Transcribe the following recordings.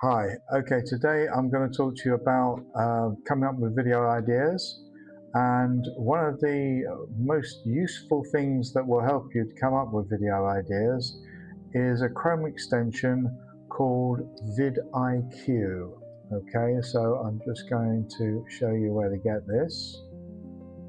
Hi, okay, today I'm going to talk to you about coming up with video ideas. And one of the most useful things that will help you to come up with video ideas is a Chrome extension called VidIQ. Okay, so I'm just going to show you where to get this.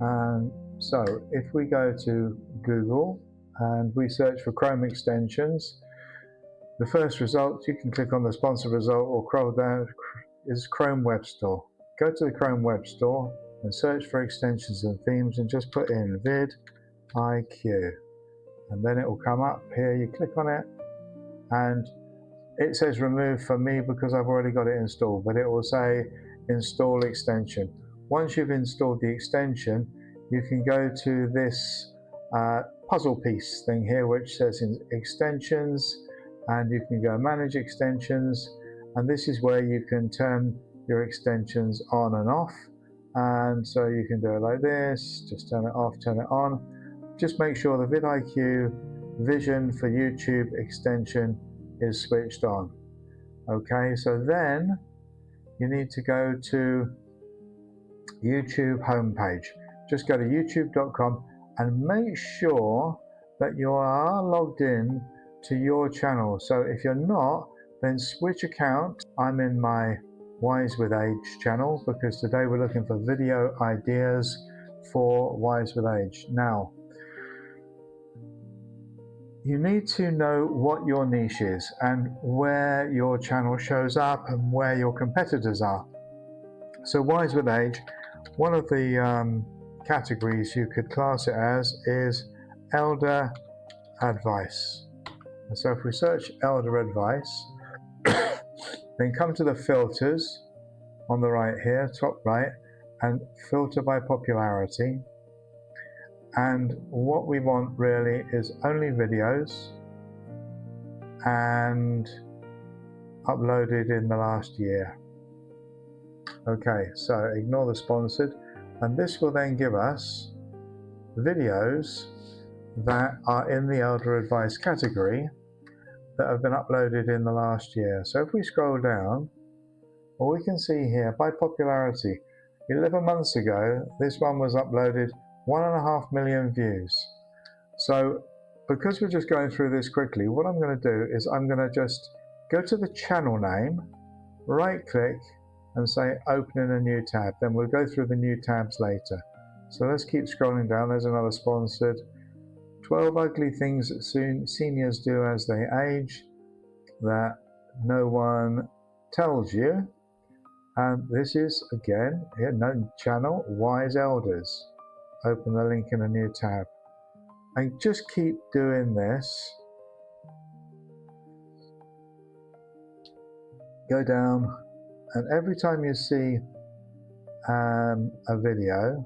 And so if we go to Google and we search for Chrome extensions, the first result, you can click on the sponsor result or scroll down, is Chrome Web Store. Go to the Chrome Web Store and search for extensions and themes and just put in VidIQ. And then it will come up here, you click on it and it says remove for me because I've already got it installed, but it will say install extension. Once you've installed the extension, you can go to this puzzle piece thing here which says extensions, and you can go manage extensions, and this is where you can turn your extensions on and off. And so you can do it like this, just turn it off, turn it on. Just make sure the VidIQ Vision for YouTube extension is switched on. Okay, so then you need to go to YouTube homepage. Just go to youtube.com and make sure that you are logged in to your channel. So if you're not, then switch account. I'm in my Wise with Age channel because today we're looking for video ideas for Wise with Age. Now, you need to know what your niche is and where your channel shows up and where your competitors are. So Wise with Age, one of the categories you could class it as is elder advice. And so if we search elder advice, then come to the filters on the right here, top right, and filter by popularity. And what we want really is only videos and uploaded in the last year. Okay, so ignore the sponsored, and this will then give us videos that are in the elder advice category that have been uploaded in the last year. So if we scroll down, well, we can see here by popularity, 11 months ago, this one was uploaded 1.5 million views. So because we're just going through this quickly, what I'm going to do is I'm going to just go to the channel name, right click and say open in a new tab. Then we'll go through the new tabs later. So let's keep scrolling down. There's another sponsored. 12 ugly things that seniors do as they age that no one tells you. And this is again here, no channel, Wise Elders. Open the link in a new tab. And just keep doing this. Go down, and every time you see a video,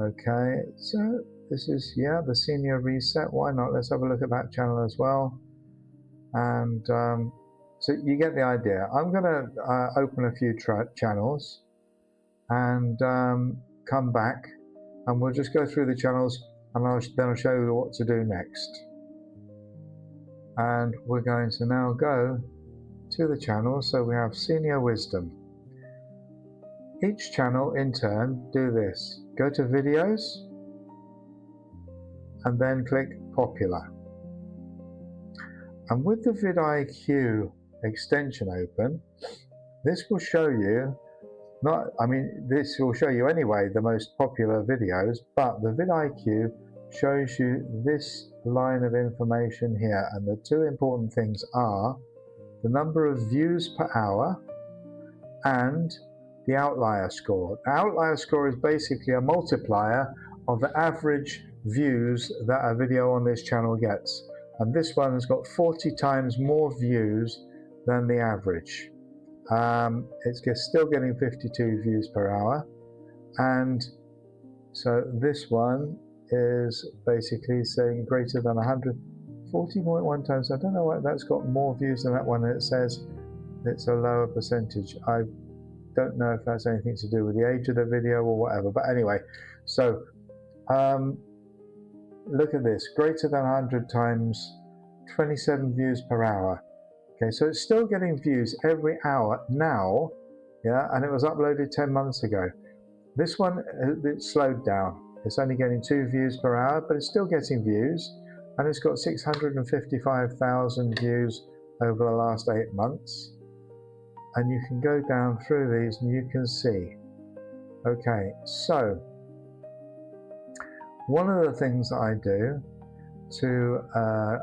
okay, so this is, yeah, the senior reset. Why not? Let's have a look at that channel as well. And so you get the idea. I'm going to open a few channels and come back, and we'll just go through the channels, and then I'll show you what to do next. And we're going to now go to the channels. So we have Senior Wisdom. Each channel in turn do this. Go to videos and then click popular. And with the VidIQ extension open, this will show you, this will show you anyway the most popular videos, but the VidIQ shows you this line of information here. And the two important things are the number of views per hour and the outlier score. The outlier score is basically a multiplier of the average views that a video on this channel gets. And this one has got 40 times more views than the average. It's still getting 52 views per hour. And so this one is basically saying greater than 140.1 times. I don't know why that's got more views than that one. It says it's a lower percentage. I don't know if that's anything to do with the age of the video or whatever. But anyway, so look at this, greater than 100 times, 27 views per hour. Okay, so it's still getting views every hour now, yeah, and it was uploaded 10 months ago. This one, it slowed down. It's only getting 2 views per hour, but it's still getting views, and it's got 655,000 views over the last 8 months. And you can go down through these and you can see. Okay, so one of the things that I do to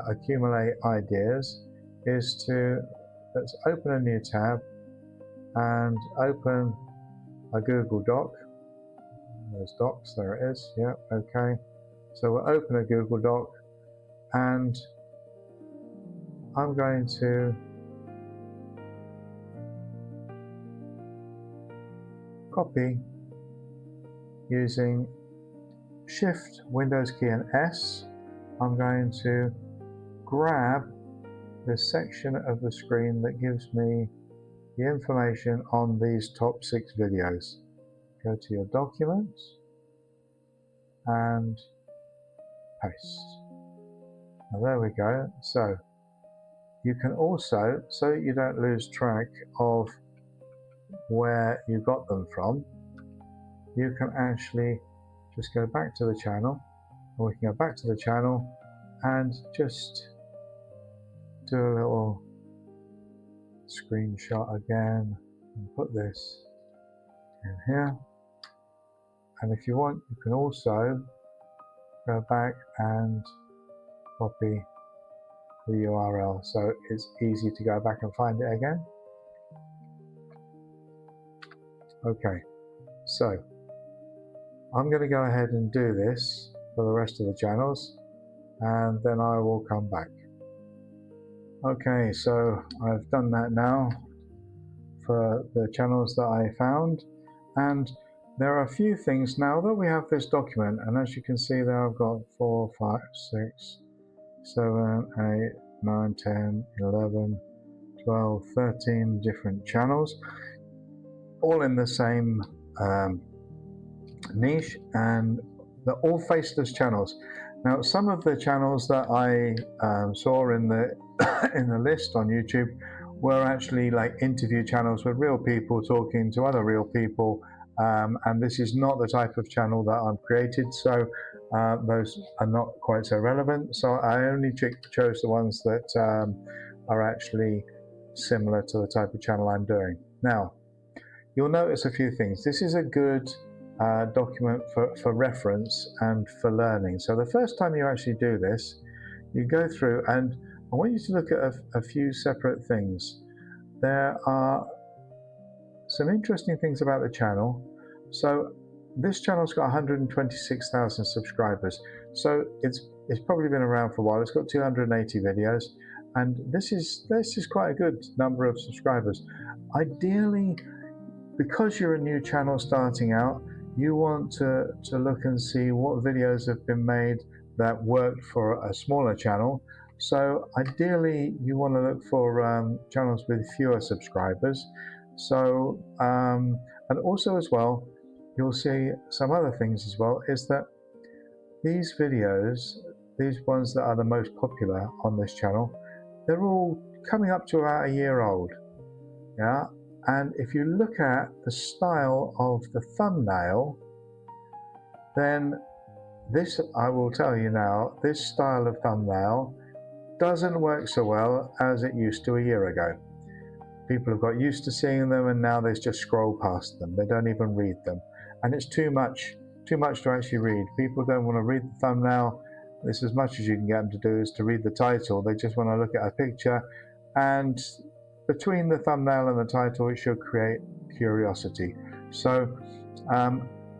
accumulate ideas is let's open a new tab and open a Google Doc. There's docs, there it is, yeah, okay. So we'll open a Google Doc and I'm going to copy using Shift, Windows key and S. I'm going to grab this section of the screen that gives me the information on these top 6 videos. Go to your documents and paste. Now there we go. So you can also, so that you don't lose track of where you got them from, you can actually just go back to the channel, or we can go back to the channel and just do a little screenshot again and put this in here. And if you want, you can also go back and copy the URL so it's easy to go back and find it again. Okay, so I'm going to go ahead and do this for the rest of the channels and then I will come back. Okay, so I've done that now for the channels that I found, and there are a few things now that we have this document, and as you can see there I've got 4, 5, 6, 7, 8, 9, 10, 11, 12, 13 different channels, all in the same niche, and they're all faceless channels. Now some of the channels that I saw in the in the list on YouTube were actually like interview channels with real people talking to other real people, and this is not the type of channel that I've created, so those are not quite so relevant. So I only chose the ones that are actually similar to the type of channel I'm doing. Now you'll notice a few things. This is a good document for reference and for learning. So the first time you actually do this, you go through, and I want you to look at a few separate things. There are some interesting things about the channel. So this channel's got 126,000 subscribers. So it's probably been around for a while. It's got 280 videos, and this is quite a good number of subscribers. Ideally, because you're a new channel starting out, you want to look and see what videos have been made that worked for a smaller channel. So ideally you want to look for channels with fewer subscribers. So and also as well, you'll see some other things as well, is that these videos, these ones that are the most popular on this channel, they're all coming up to about a year old. Yeah. And if you look at the style of the thumbnail, then this, I will tell you now, this style of thumbnail doesn't work so well as it used to a year ago. People have got used to seeing them and now they just scroll past them. They don't even read them. And it's too much to actually read. People don't want to read the thumbnail. This, as much as you can get them to do, is to read the title. They just want to look at a picture, and between the thumbnail and the title it should create curiosity. So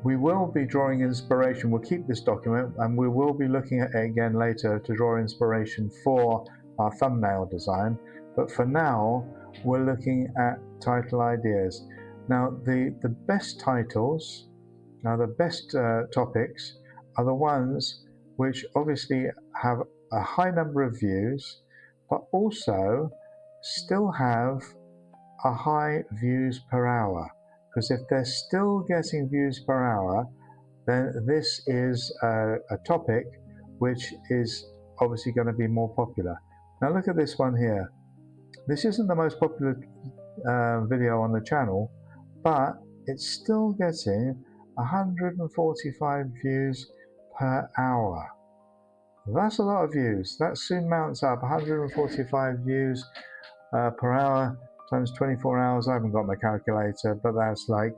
we will be drawing inspiration. We'll keep this document and we will be looking at it again later to draw inspiration for our thumbnail design, but for now we're looking at title ideas. Now the best titles, now the best topics are the ones which obviously have a high number of views but also still have a high views per hour, because if they're still getting views per hour, then this is a topic which is obviously going to be more popular. Now look at this one here. This isn't the most popular video on the channel, but it's still getting 145 views per hour. That's a lot of views. That soon mounts up. 145 views per hour times 24 hours. I haven't got my calculator, but that's like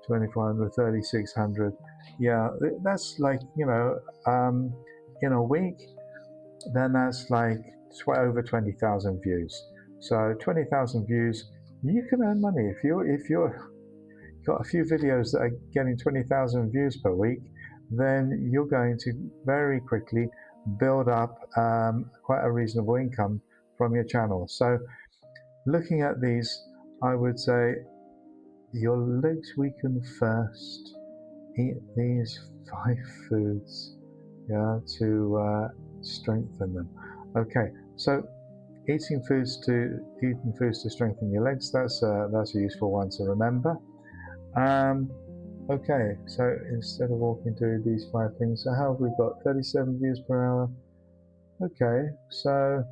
2400, 3600. Yeah, that's like, you know, in a week, then that's like over 20,000 views. So 20,000 views, you can earn money. If you've got a few videos that are getting 20,000 views per week, then you're going to very quickly build up quite a reasonable income from your channel. So looking at these, I would say your legs weaken first. Eat these 5 foods, yeah, to strengthen them. Okay, so eating foods to strengthen your legs. That's a useful one to remember. Okay, so instead of walking through these 5 things, so how have we got? 37 views per hour. Okay, so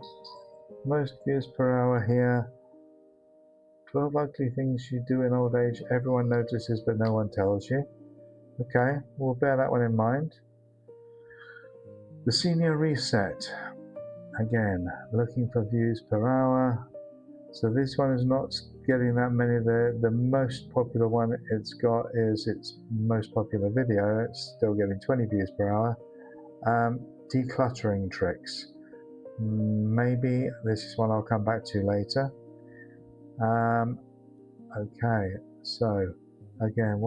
most views per hour here. 12 ugly things you do in old age everyone notices but no one tells you. Okay, we'll bear that one in mind. The senior reset. Again, looking for views per hour. So this one is not getting that many. The most popular one it's got is its most popular video. It's still getting 20 views per hour. Decluttering tricks. Maybe this is one I'll come back to later. Okay, so again,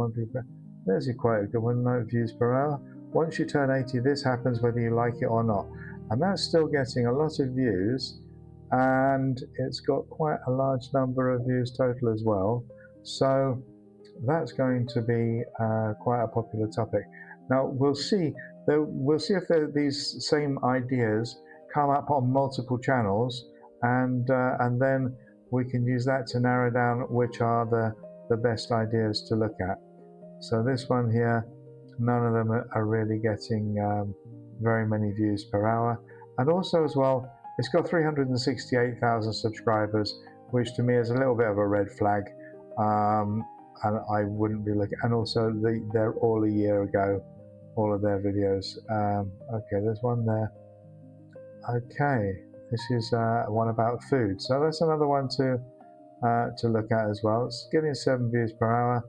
there's quite a good one, 9 views per hour. Once you turn 80, this happens whether you like it or not. And that's still getting a lot of views, and it's got quite a large number of views total as well. So that's going to be quite a popular topic. Now we'll see if these same ideas come up on multiple channels, and then we can use that to narrow down which are the best ideas to look at. So this one here, none of them are really getting very many views per hour. And also as well, it's got 368,000 subscribers, which to me is a little bit of a red flag. And I wouldn't be looking, and also they're all a year ago, all of their videos. Okay, there's one there. Okay, this is one about food. So that's another one to look at as well. It's getting 7 views per hour.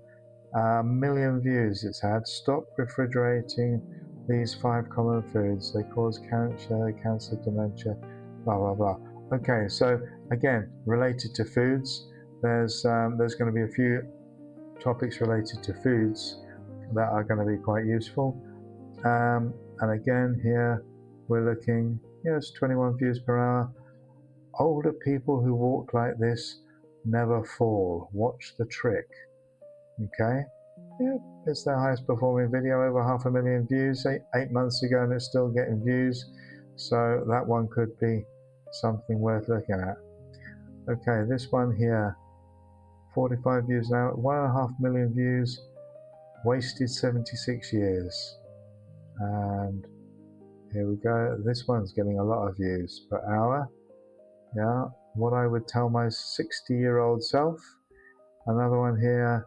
1 million views it's had. Stop refrigerating these 5 common foods. They cause cancer, dementia, blah blah blah. Okay, so again, related to foods, there's going to be a few topics related to foods that are going to be quite useful. And again, here we're looking, yes, 21 views per hour. Older people who walk like this never fall. Watch the trick. Okay, yeah, it's their highest performing video, over 500,000 views 8 months ago, and it's still getting views. So that one could be something worth looking at. Okay, this one here, 45 views now, 1.5 million views, wasted 76 years. And here we go. This one's getting a lot of views per hour. Yeah, what I would tell my 60-year-old self. Another one here,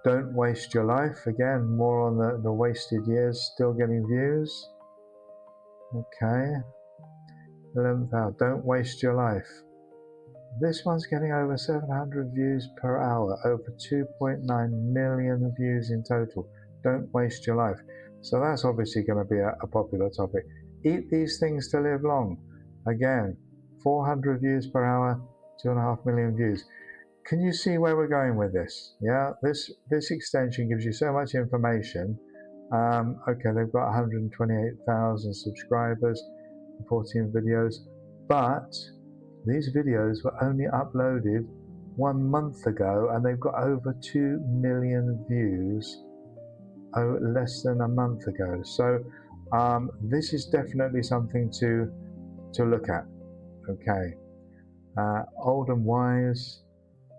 don't waste your life. Again, more on the wasted years, still getting views. Okay. 11th hour, don't waste your life. This one's getting over 700 views per hour, over 2.9 million views in total. Don't waste your life. So that's obviously going to be a popular topic. Eat these things to live long. Again, 400 views per hour, 2.5 million views. Can you see where we're going with this? Yeah, this extension gives you so much information. Okay, they've got 128,000 subscribers, 14 videos, but these videos were only uploaded 1 month ago, and they've got over 2 million views less than a month ago. So this is definitely something to look at. Okay, old and wise.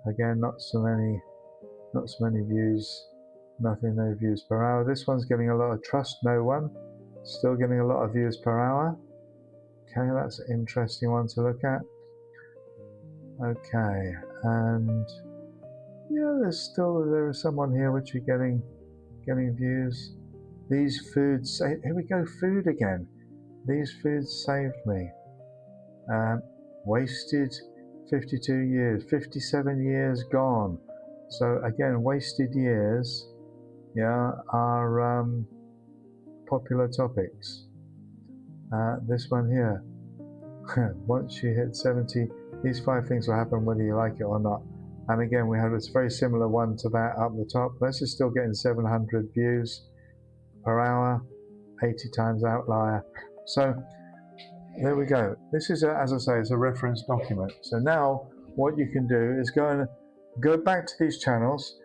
Again, not so many views, no views per hour. This one's getting a lot of trust no one, still getting a lot of views per hour. Okay, that's an interesting one to look at. Okay, and yeah, there is someone here which are getting views. These foods, here we go, food again. These foods saved me. Wasted 52 years, 57 years gone. So again, wasted years, yeah, are popular topics. This one here, once you hit 70, these 5 things will happen whether you like it or not. And again, we have this very similar one to that up the top. This is still getting 700 views per hour, 80 times outlier. So there we go. This is, as I say, it's a reference document. So now what you can do is go back to these channels.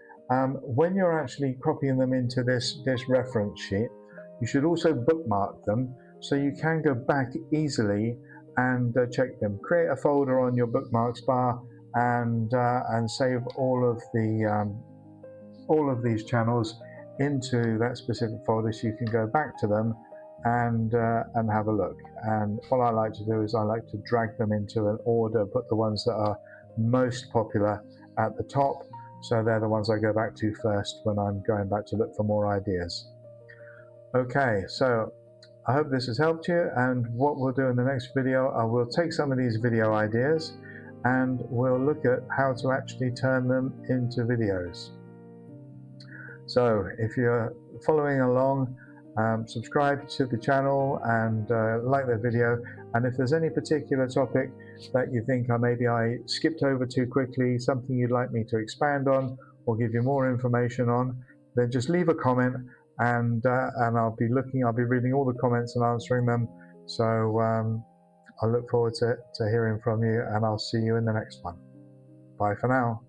When you're actually copying them into this reference sheet, you should also bookmark them so you can go back easily and check them. Create a folder on your bookmarks bar and save all of these channels into that specific folder so you can go back to them and have a look. And what I like to do is I like to drag them into an order, put the ones that are most popular at the top, so they're the ones I go back to first when I'm going back to look for more ideas. Okay, so I hope this has helped you, and what we'll do in the next video, I will take some of these video ideas and we'll look at how to actually turn them into videos. So if you're following along, subscribe to the channel and like the video, and if there's any particular topic that you think maybe I skipped over too quickly, something you'd like me to expand on or give you more information on, then just leave a comment and I'll be reading all the comments and answering them. So I look forward to hearing from you, and I'll see you in the next one. Bye for now.